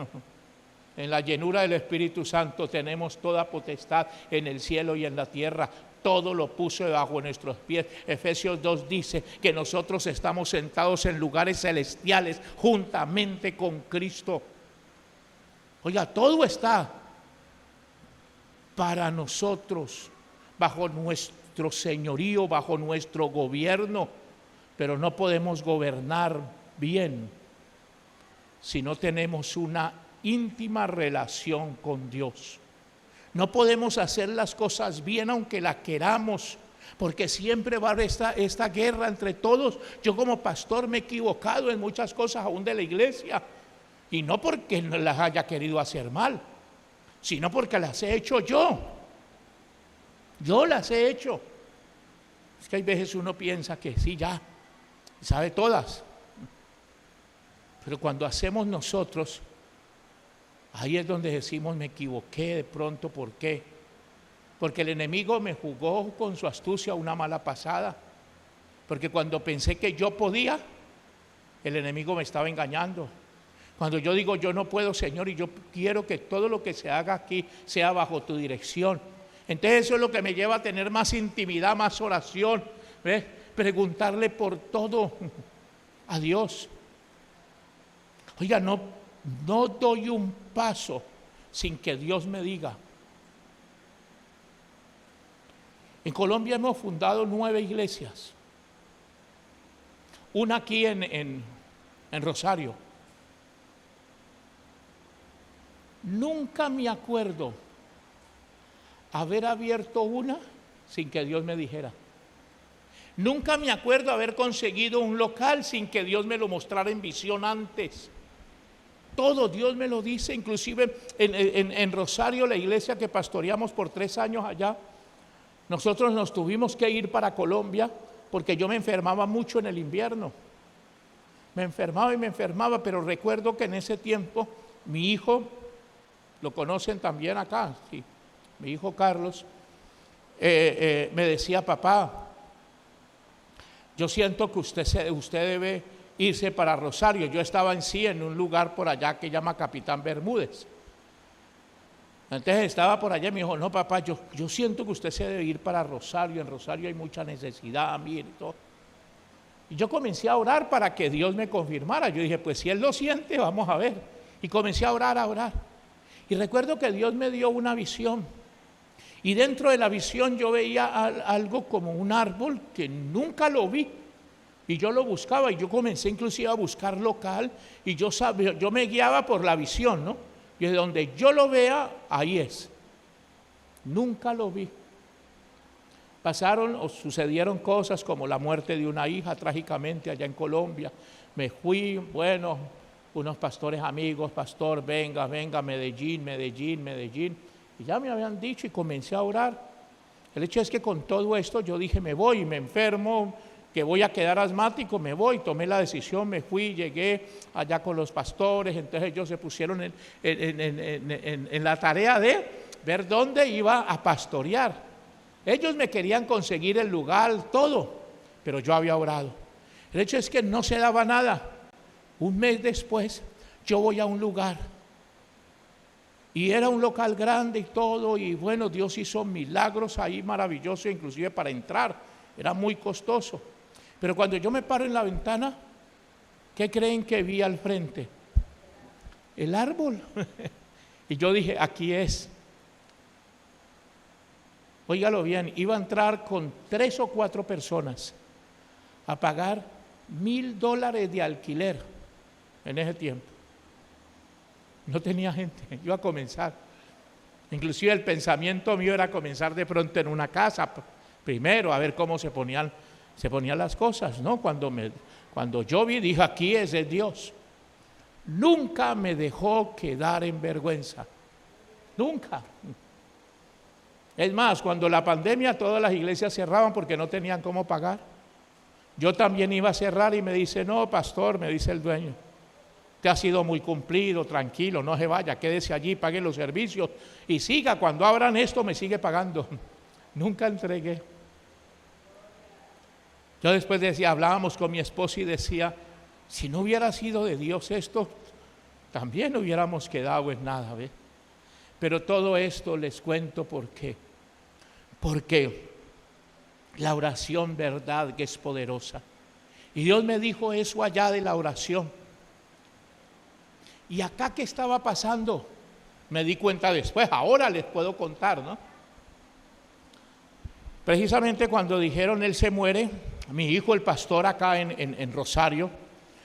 En la llenura del Espíritu Santo tenemos toda potestad en el cielo y en la tierra. Todo lo puso debajo de nuestros pies. Efesios 2 dice que nosotros estamos sentados en lugares celestiales juntamente con Cristo. Oiga, todo está para nosotros, bajo nuestro señorío, bajo nuestro gobierno, pero no podemos gobernar bien si no tenemos una íntima relación con Dios. No podemos hacer las cosas bien aunque la queramos, porque siempre va a haber esta guerra entre todos. Yo como pastor me he equivocado en muchas cosas aún de la iglesia, y no porque no las haya querido hacer mal, sino porque las he hecho yo. Yo las he hecho. Es que hay veces uno piensa que sí, ya sabe todas, pero cuando hacemos nosotros, ahí es donde decimos me equivoqué de pronto. ¿Por qué? Porque el enemigo me jugó con su astucia una mala pasada. Porque cuando pensé que yo podía, el enemigo me estaba engañando. Cuando yo digo yo no puedo, Señor, y yo quiero que todo lo que se haga aquí sea bajo tu dirección. Entonces eso es lo que me lleva a tener más intimidad, más oración, ¿ves? Preguntarle por todo a Dios. Oiga, no doy un paso sin que Dios me diga. En Colombia hemos fundado 9 iglesias. Una aquí en Rosario. Nunca me acuerdo haber abierto una sin que Dios me dijera. Nunca me acuerdo haber conseguido un local sin que Dios me lo mostrara en visión antes. Todo Dios me lo dice. Inclusive en Rosario, la iglesia que pastoreamos por 3 años allá, nosotros nos tuvimos que ir para Colombia porque yo me enfermaba mucho en el invierno. Me enfermaba, pero recuerdo que en ese tiempo mi hijo, lo conocen también acá, sí, mi hijo Carlos, me decía: papá, yo siento que usted debe irse para Rosario. Yo estaba en un lugar por allá que llama Capitán Bermúdez. Entonces estaba por allá y me dijo: no, papá, yo siento que usted se debe ir para Rosario. En Rosario hay mucha necesidad, mire, y todo. Y yo comencé a orar para que Dios me confirmara. Yo dije, pues si Él lo siente, vamos a ver. Y comencé a orar. Y recuerdo que Dios me dio una visión. Y dentro de la visión yo veía algo como un árbol que nunca lo vi. Y yo lo buscaba, y yo comencé inclusive a buscar local, y yo me guiaba por la visión, ¿no? Y de donde yo lo vea, ahí es. Nunca lo vi. Pasaron o sucedieron cosas como la muerte de una hija trágicamente allá en Colombia. Me fui, bueno, unos pastores amigos: pastor, venga, Medellín. Y ya me habían dicho, y comencé a orar. El hecho es que con todo esto yo dije, me voy, me enfermo, que voy a quedar asmático, me voy. Tomé la decisión, me fui, llegué allá con los pastores. Entonces ellos se pusieron en la tarea de ver dónde iba a pastorear. Ellos me querían conseguir el lugar, todo, pero yo había orado. El hecho es que no se daba nada. Un mes después yo voy a un lugar, y era un local grande y todo, y bueno, Dios hizo milagros ahí maravillosos, inclusive para entrar, era muy costoso. Pero cuando yo me paro en la ventana, ¿qué creen que vi al frente? El árbol. Y yo dije, aquí es. Óigalo bien, iba a entrar con 3 o 4 personas a pagar $1,000 de alquiler en ese tiempo. No tenía gente, iba a comenzar. Inclusive el pensamiento mío era comenzar de pronto en una casa primero, a ver cómo se ponían se ponían las cosas, ¿no? Cuando yo vi, dije, aquí es de Dios. Nunca me dejó quedar en vergüenza, nunca. Es más, cuando la pandemia todas las iglesias cerraban porque no tenían cómo pagar, yo también iba a cerrar y me dice, no, pastor, me dice el dueño, usted ha sido muy cumplido, tranquilo, no se vaya, quédese allí, pague los servicios y siga, cuando abran esto me sigue pagando. Nunca entregué. Yo después decía, hablábamos con mi esposa y decía, si no hubiera sido de Dios esto, también hubiéramos quedado en nada, ¿ve? Pero todo esto les cuento porque la oración, verdad, que es poderosa. Y Dios me dijo eso allá de la oración. Y acá, ¿qué estaba pasando? Me di cuenta después, ahora les puedo contar, ¿no? Precisamente cuando dijeron él se muere, mi hijo, el pastor acá en Rosario,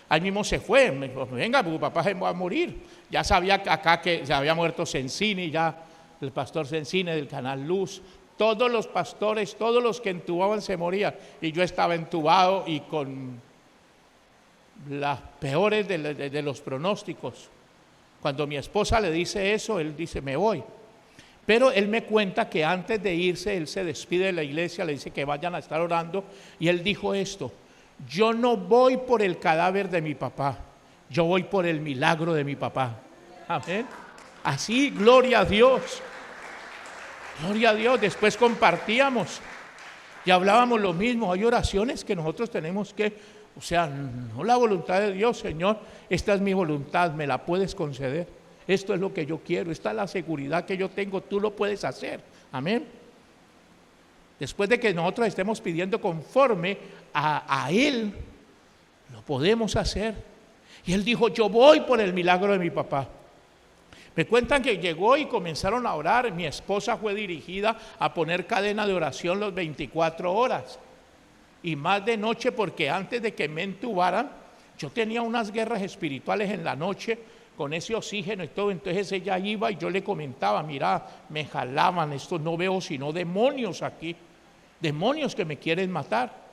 ahí mismo se fue, me dijo, venga, tu papá se va a morir. Ya sabía acá que se había muerto Sensini, ya el pastor Sensini del Canal Luz, todos los pastores, todos los que entubaban se morían, y yo estaba entubado y con las peores de los pronósticos. Cuando mi esposa le dice eso, él dice, me voy. Pero él me cuenta que antes de irse, él se despide de la iglesia, le dice que vayan a estar orando, y él dijo esto, yo no voy por el cadáver de mi papá, yo voy por el milagro de mi papá. Amén. Así, gloria a Dios. Gloria a Dios. Después compartíamos y hablábamos lo mismo. Hay oraciones que nosotros tenemos que, o sea, no la voluntad de Dios, Señor, esta es mi voluntad, me la puedes conceder. Esto es lo que yo quiero, esta es la seguridad que yo tengo, tú lo puedes hacer. Amén. Después de que nosotros estemos pidiendo conforme a Él, lo podemos hacer. Y él dijo, yo voy por el milagro de mi papá. Me cuentan que llegó y comenzaron a orar. Mi esposa fue dirigida a poner cadena de oración las 24 horas. Y más de noche, porque antes de que me entubaran, yo tenía unas guerras espirituales en la noche con ese oxígeno y todo. Entonces ella iba y yo le comentaba, mira, me jalaban, esto no veo sino demonios aquí, demonios que me quieren matar.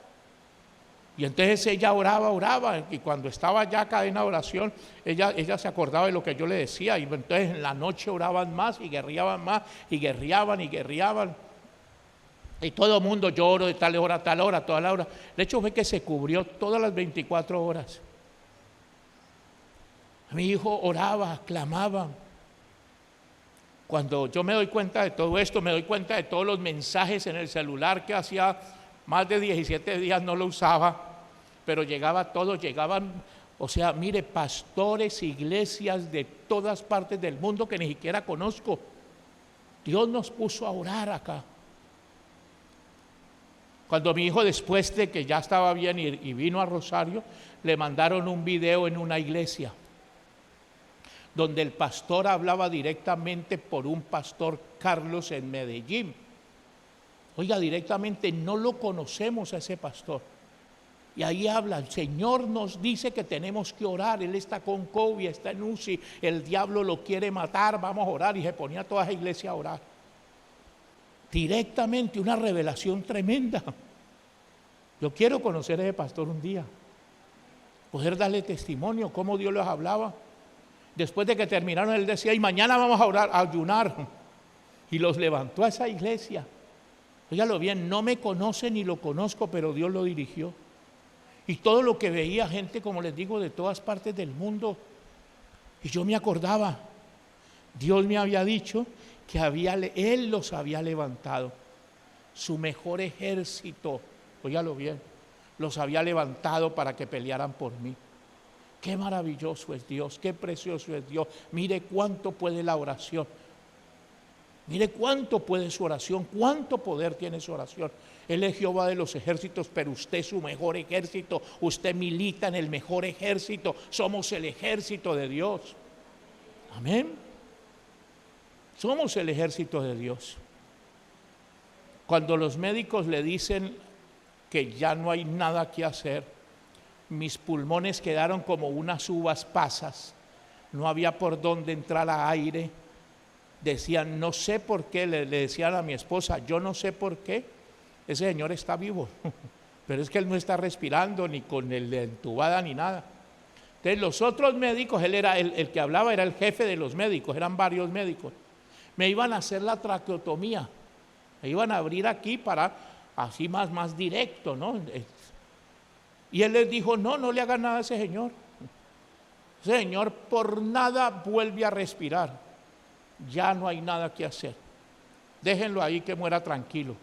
Y entonces ella oraba, y cuando estaba ya cadena de oración, ella se acordaba de lo que yo le decía, y entonces en la noche oraban más y guerreaban más, y guerreaban. Y todo el mundo, yo oro de tal hora a tal hora, toda la hora. El hecho fue que se cubrió todas las 24 horas. Mi hijo oraba, clamaba. Cuando yo me doy cuenta de todo esto, me doy cuenta de todos los mensajes en el celular que hacía más de 17 días no lo usaba, pero llegaba todo, llegaban, o sea, mire, pastores, iglesias de todas partes del mundo que ni siquiera conozco. Dios nos puso a orar acá. Cuando mi hijo, después de que ya estaba bien y vino a Rosario, le mandaron un video en una iglesia donde el pastor hablaba directamente por un pastor Carlos en Medellín. Oiga, directamente no lo conocemos a ese pastor. Y ahí habla, el Señor nos dice que tenemos que orar, Él está con COVID, está en UCI, el diablo lo quiere matar, vamos a orar. Y se ponía a toda esa iglesia a orar. Directamente, una revelación tremenda. Yo quiero conocer a ese pastor un día, poder darle testimonio, cómo Dios les hablaba. Después de que terminaron, él decía, y mañana vamos a orar, a ayunar. Y los levantó a esa iglesia. Óigalo bien, no me conoce ni lo conozco, pero Dios lo dirigió. Y todo lo que veía, gente, como les digo, de todas partes del mundo. Y yo me acordaba, Dios me había dicho que Él los había levantado. Su mejor ejército, óigalo bien, los había levantado para que pelearan por mí. Qué maravilloso es Dios, qué precioso es Dios. Mire cuánto puede la oración. Mire cuánto puede su oración, cuánto poder tiene su oración. Él es Jehová de los ejércitos, pero usted es su mejor ejército. Usted milita en el mejor ejército. Somos el ejército de Dios. Amén. Somos el ejército de Dios. Cuando los médicos le dicen que ya no hay nada que hacer, mis pulmones quedaron como unas uvas pasas. No había por dónde entrar a aire. Decían, no sé por qué, le decían a mi esposa, yo no sé por qué, ese señor está vivo, pero es que él no está respirando ni con el de entubada ni nada. Entonces los otros médicos, él era el que hablaba, era el jefe de los médicos, eran varios médicos. Me iban a hacer la traqueotomía, me iban a abrir aquí para así más directo, ¿no? Y él les dijo, no le hagan nada a ese señor. Ese señor por nada vuelve a respirar. Ya no hay nada que hacer. Déjenlo ahí que muera tranquilo.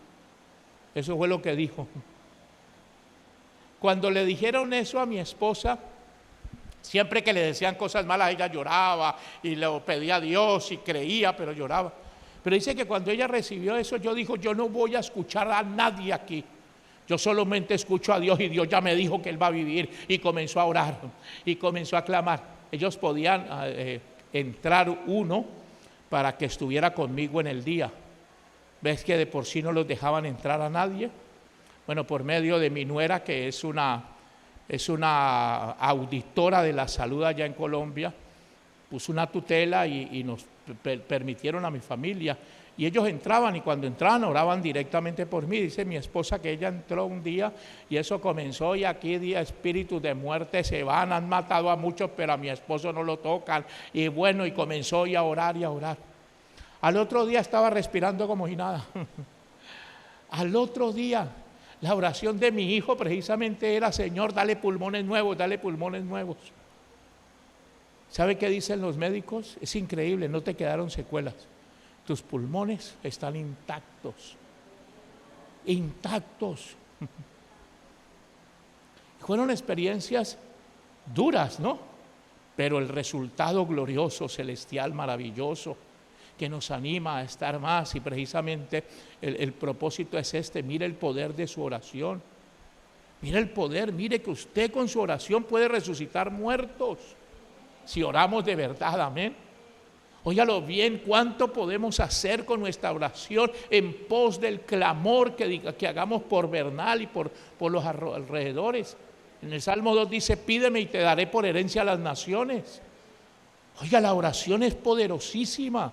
Eso fue lo que dijo. Cuando le dijeron eso a mi esposa, siempre que le decían cosas malas, ella lloraba y le pedía a Dios y creía, pero lloraba. Pero dice que cuando ella recibió eso, dijo, yo no voy a escuchar a nadie aquí. Yo solamente escucho a Dios y Dios ya me dijo que Él va a vivir. Y comenzó a orar y comenzó a clamar. Ellos podían entrar uno para que estuviera conmigo en el día. ¿Ves que de por sí no los dejaban entrar a nadie? Bueno, por medio de mi nuera, que es una auditora de la salud allá en Colombia, puso una tutela y nos permitieron a mi familia. Y ellos entraban y cuando entraban oraban directamente por mí. Dice mi esposa que ella entró un día y eso comenzó y aquí día espíritus de muerte se van, han matado a muchos pero a mi esposo no lo tocan. Y bueno, y comenzó a orar y a orar. Al otro día estaba respirando como si nada. Al otro día la oración de mi hijo precisamente era, Señor, dale pulmones nuevos, dale pulmones nuevos. ¿Sabe qué dicen los médicos? Es increíble, no te quedaron secuelas. Tus pulmones están intactos. Intactos. Fueron experiencias duras, ¿no? Pero el resultado glorioso, celestial, maravilloso, que nos anima a estar más y precisamente el propósito es este. Mire el poder de su oración, mire el poder, mire que usted con su oración puede resucitar muertos si oramos de verdad, amén. Óigalo bien, cuánto podemos hacer con nuestra oración en pos del clamor que hagamos por Bernal y por los alrededores. En el Salmo 2 dice, pídeme y te daré por herencia a las naciones. Oiga, la oración es poderosísima.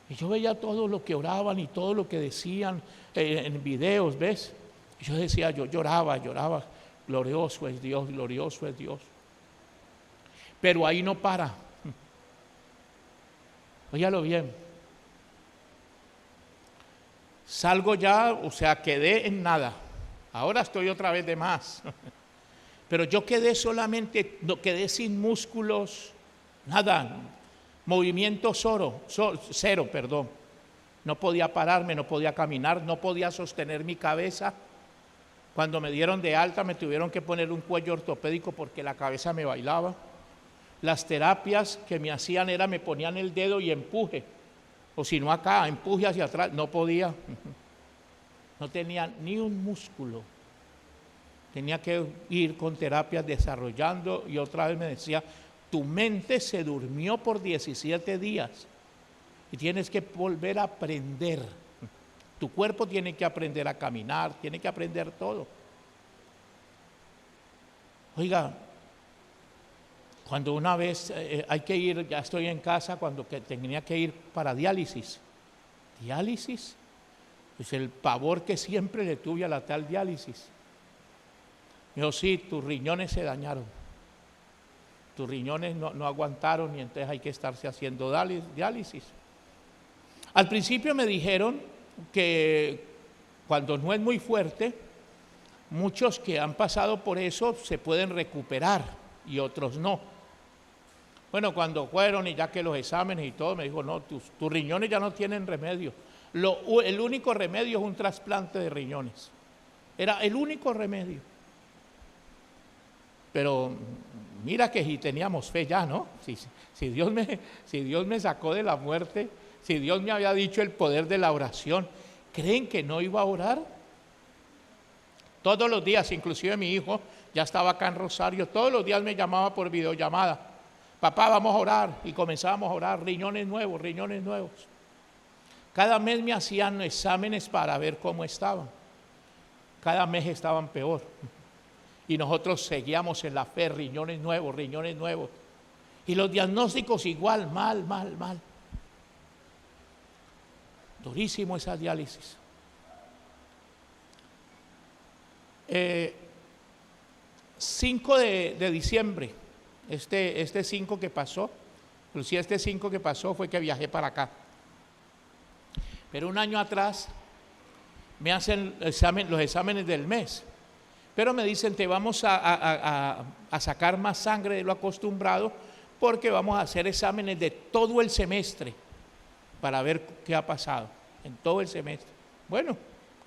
Y yo veía todo lo que oraban y todo lo que decían en videos, ¿ves? Y yo decía, yo lloraba, glorioso es Dios, glorioso es Dios. Pero ahí no para. Óigalo bien. Salgo ya, o sea, quedé en nada. Ahora estoy otra vez de más. Pero yo quedé solamente, quedé sin músculos, nada. Movimiento cero, perdón. No podía pararme, no podía caminar, no podía sostener mi cabeza. Cuando me dieron de alta me tuvieron que poner un cuello ortopédico porque la cabeza me bailaba. Las terapias que me hacían me ponían el dedo y empuje, o si no acá, empuje hacia atrás, no podía. No tenía ni un músculo. Tenía que ir con terapias desarrollando y otra vez me decía, tu mente se durmió por 17 días y tienes que volver a aprender. Tu cuerpo tiene que aprender a caminar, tiene que aprender todo. Oiga, cuando una vez hay que ir, ya estoy en casa, cuando tenía que ir para diálisis. ¿Diálisis? Pues el pavor que siempre le tuve a la tal diálisis. Me dijo, sí, tus riñones se dañaron. Tus riñones no aguantaron y entonces hay que estarse haciendo diálisis. Al principio me dijeron que cuando no es muy fuerte, muchos que han pasado por eso se pueden recuperar y otros no. Bueno, cuando fueron y ya que los exámenes y todo, me dijo, no, tus riñones ya no tienen remedio. El único remedio es un trasplante de riñones. Era el único remedio. Pero mira que si teníamos fe ya, ¿no? Si Dios me sacó de la muerte, si Dios me había dicho el poder de la oración, ¿creen que no iba a orar? Todos los días, inclusive mi hijo ya estaba acá en Rosario, todos los días me llamaba por videollamada. Papá, vamos a orar. Y comenzábamos a orar, riñones nuevos, riñones nuevos. Cada mes me hacían exámenes para ver cómo estaban. Cada mes estaban peor. Y nosotros seguíamos en la fe, riñones nuevos, riñones nuevos. Y los diagnósticos igual, mal. Durísimo esa diálisis. 5 de diciembre, este 5 que pasó, inclusive este 5 que pasó fue que viajé para acá. Pero un año atrás me hacen los exámenes del mes, pero me dicen te vamos a sacar más sangre de lo acostumbrado porque vamos a hacer exámenes de todo el semestre para ver qué ha pasado en todo el semestre. Bueno,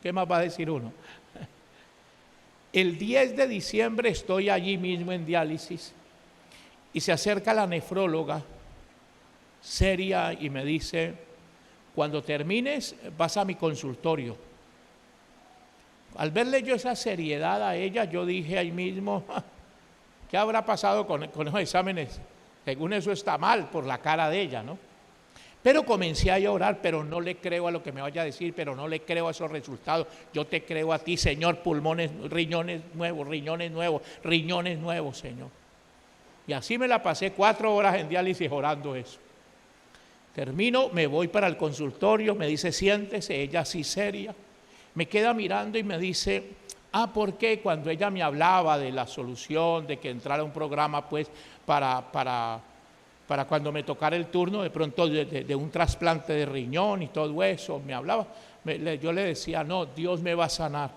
¿qué más va a decir uno? El 10 de diciembre estoy allí mismo en diálisis y se acerca la nefróloga seria y me dice, cuando termines vas a mi consultorio. Al verle yo esa seriedad a ella, yo dije ahí mismo, ¿qué habrá pasado con esos exámenes? Según eso está mal por la cara de ella, ¿no? Pero comencé a llorar, pero no le creo a lo que me vaya a decir, pero no le creo a esos resultados. Yo te creo a ti, Señor, pulmones, riñones nuevos, Señor. Y así me la pasé 4 horas en diálisis orando eso. Termino, me voy para el consultorio, me dice, siéntese, ella así seria. Me queda mirando y me dice, ¿por qué? Cuando ella me hablaba de la solución, de que entrara un programa pues para cuando me tocara el turno de pronto de un trasplante de riñón y todo eso, me hablaba, yo le decía, no, Dios me va a sanar,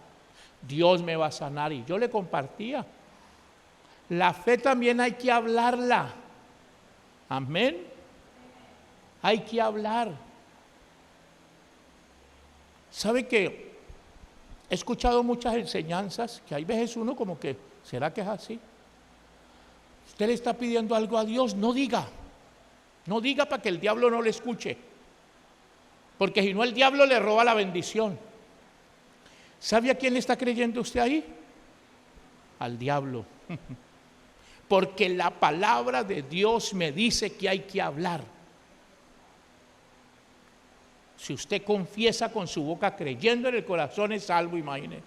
Dios me va a sanar, y yo le compartía. La fe también hay que hablarla, amén, hay que hablar. ¿Sabe qué? He escuchado muchas enseñanzas que hay veces uno como que, ¿será que es así? Usted le está pidiendo algo a Dios, no diga para que el diablo no le escuche, porque si no el diablo le roba la bendición. ¿Sabe a quién le está creyendo usted ahí? Al diablo, porque la palabra de Dios me dice que hay que hablar. Si usted confiesa con su boca creyendo en el corazón es salvo, imagínese.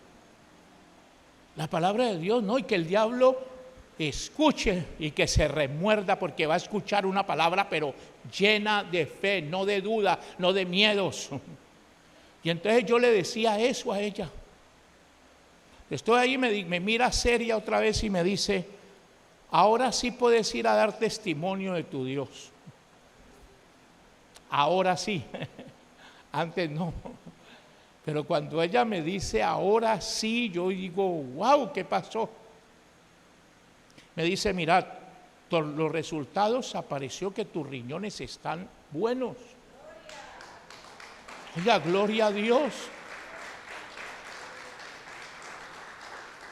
La palabra de Dios, no, y que el diablo escuche y que se remuerda porque va a escuchar una palabra pero llena de fe, no de duda, no de miedos. Y entonces yo le decía eso a ella. Estoy ahí, me mira seria otra vez y me dice, ahora sí puedes ir a dar testimonio de tu Dios. Ahora sí. Antes no, pero cuando ella me dice ahora sí, yo digo, wow, ¿qué pasó? Me dice, mira, por los resultados apareció que tus riñones están buenos. Oiga, gloria a Dios.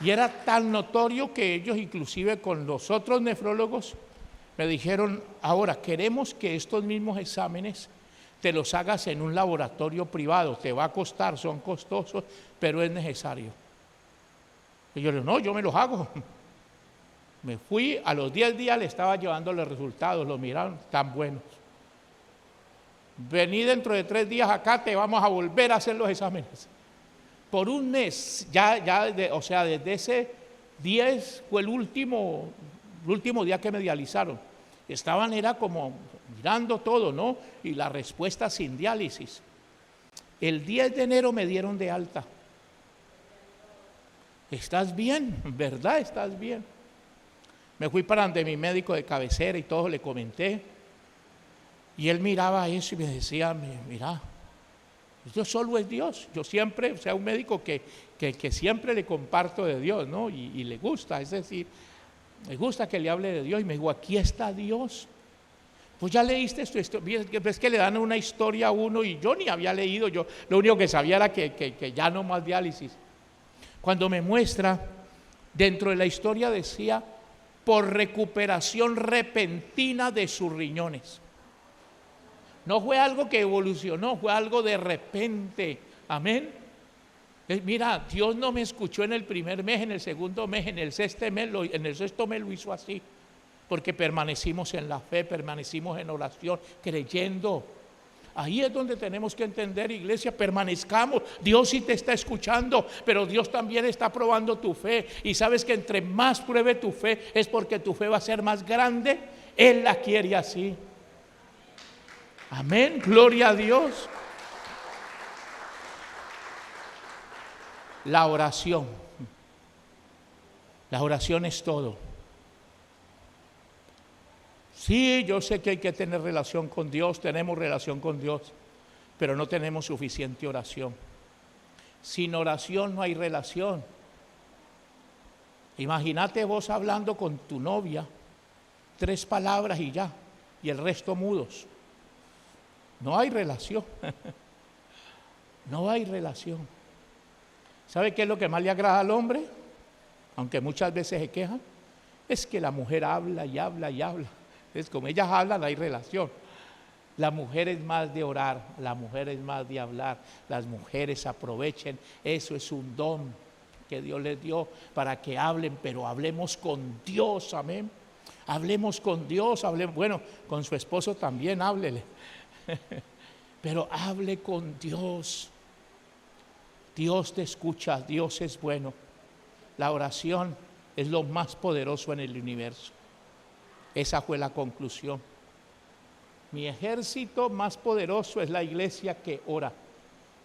Y era tan notorio que ellos, inclusive con los otros nefrólogos, me dijeron, ahora queremos que estos mismos exámenes te los hagas en un laboratorio privado, te va a costar, son costosos, pero es necesario. Y yo le digo, no, yo me los hago. Me fui, a los 10 días le estaba llevando los resultados, los miraron, tan buenos. Vení dentro de 3 días acá, te vamos a volver a hacer los exámenes. Por un mes, o sea, desde ese 10 fue el último día que me dializaron. Era como mirando todo, ¿no? Y la respuesta sin diálisis. El 10 de enero me dieron de alta. ¿Estás bien? ¿Verdad? ¿Estás bien? Me fui para donde mi médico de cabecera y todo, le comenté. Y él miraba eso y me decía, mira, eso solo es Dios. Yo siempre, o sea, un médico que siempre le comparto de Dios, ¿no? Y le gusta, es decir, me gusta que le hable de Dios. Y me dijo, aquí está Dios. Pues ya leíste esto, ves que le dan una historia a uno y yo ni había leído, yo lo único que sabía era que ya no más diálisis. Cuando me muestra, dentro de la historia decía, por recuperación repentina de sus riñones. No fue algo que evolucionó, fue algo de repente, amén. Mira, Dios no me escuchó en el primer mes, en el segundo mes, en el sexto mes lo hizo así. Porque permanecimos en la fe, permanecimos en oración, creyendo. Ahí es donde tenemos que entender, iglesia, permanezcamos. Dios sí te está escuchando, pero Dios también está probando tu fe. Y sabes que entre más pruebe tu fe, es porque tu fe va a ser más grande. Él la quiere así. Amén, gloria a Dios. La oración. La oración es todo. Sí, yo sé que hay que tener relación con Dios, tenemos relación con Dios, pero no tenemos suficiente oración. Sin oración no hay relación. Imagínate vos hablando con tu novia, 3 palabras y ya, y el resto mudos. No hay relación. No hay relación. ¿Sabe qué es lo que más le agrada al hombre? Aunque muchas veces se quejan, es que la mujer habla y habla y habla. Es como ellas hablan, hay relación. La mujer es más de orar, la mujer es más de hablar. Las mujeres aprovechen, eso es un don que Dios les dio para que hablen, pero hablemos con Dios, amén. Hablemos con Dios, hablemos, bueno, con su esposo también háblele, pero hable con Dios. Dios te escucha, Dios es bueno. La oración es lo más poderoso en el universo. Esa fue la conclusión. Mi ejército más poderoso es la iglesia que ora.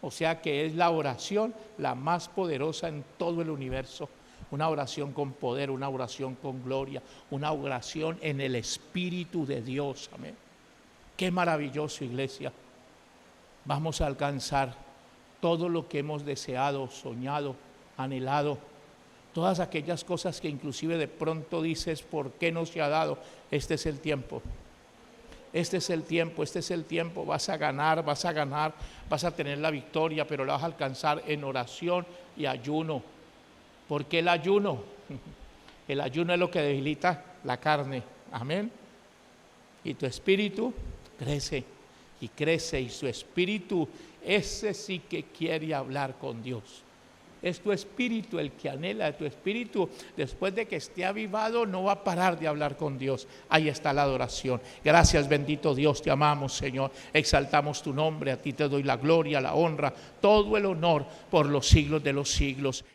O sea que es la oración la más poderosa en todo el universo. Una oración con poder, una oración con gloria, una oración en el Espíritu de Dios. Amén. Qué maravilloso, iglesia. Vamos a alcanzar todo lo que hemos deseado, soñado, anhelado. Todas aquellas cosas que inclusive de pronto dices, ¿por qué no se ha dado? Este es el tiempo. Este es el tiempo, este es el tiempo. Vas a ganar, vas a tener la victoria, pero la vas a alcanzar en oración y ayuno. ¿Por qué el ayuno? El ayuno es lo que debilita la carne. Amén. Y tu espíritu crece y crece, y su espíritu, ese sí que quiere hablar con Dios. Es tu espíritu el que anhela, tu espíritu después de que esté avivado no va a parar de hablar con Dios. Ahí está la adoración. Gracias, bendito Dios, te amamos, Señor. Exaltamos tu nombre, a ti te doy la gloria, la honra, todo el honor por los siglos de los siglos.